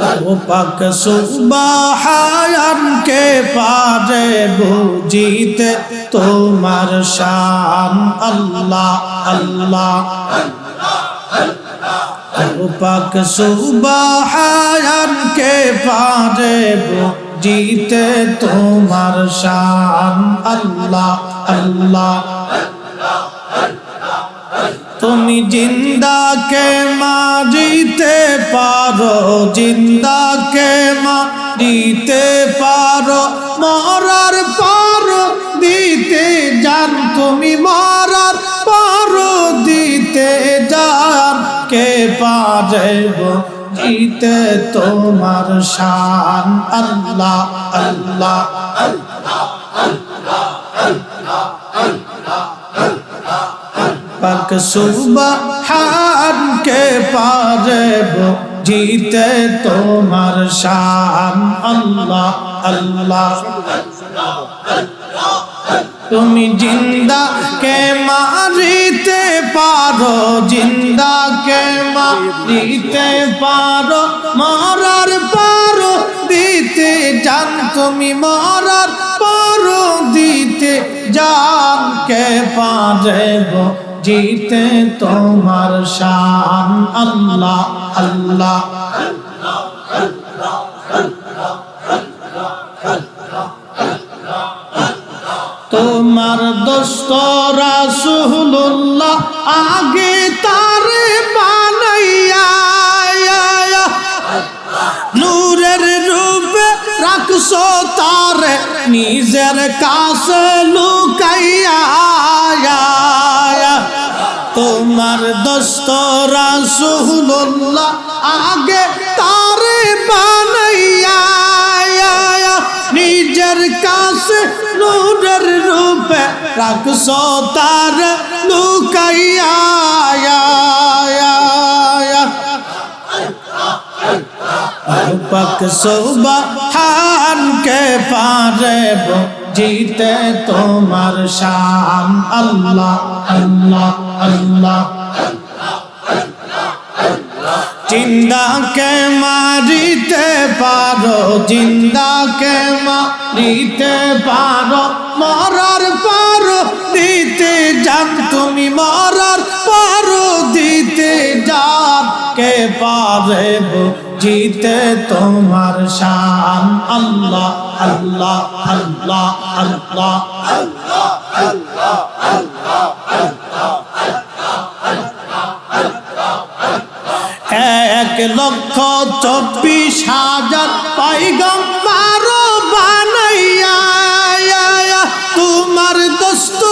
ও পাক সুবহান কে পারে বুঝিতে তোমার শান আল্লাহ আল্লাহ ও পাক সুবহান কে পারে বুঝিতে তোমার শান আল্লাহ আল্লাহ তুমি জিন্দাকে মারিতে পারো জিন্দাকে মারিতে পারো মরার পর দিতে জান তুমি মরার পর দিতে জান কে পারে দিতে তোমার শান আল্লাহ আল্লাহ পাক সুবহান কে পারে বুঝিতে তোমার শান আল্লাহ আল্লাহ তুমি জিন্দা কে মারিতে পারো জিন্দা কে মারিতে পারো মরার পর দিতে জান তুমি মরার পর দিতে জান কে পারে জিতে তোমার শান আল্লাহ আল্লাহ তোমার দোস্ত রাসূলুল্লাহ আগে তারে বানাইয়া নূরের রূপে রাখছো তারে নিজের কাছে লুকাইয়া তোমার দোস্ত রাসূলুল্লাহ আগে তারে বানাইয়া নিজের কাছে নূরের রূপে রাখছো তারে লুকাইয়া পাক সুবহান কে পারে বুঝিতে তোমার শান আল্লাহ আল্লাহ আল্লাহ জিন্দাকে মারিতে পারো জিন্দাকে মারিতে পারো মরার পর দিতে জান তুমি মরার পর দিতে জান কে পারে বুঝিতে তোমার শান আল্লাহ আল্লাহ আল্লাহ আল্লাহ আল্লাহ আল্লাহ আল্লাহ এক লক্ষ 24,000 পয়গম্বর বানাইয়া তোমার দোস্ত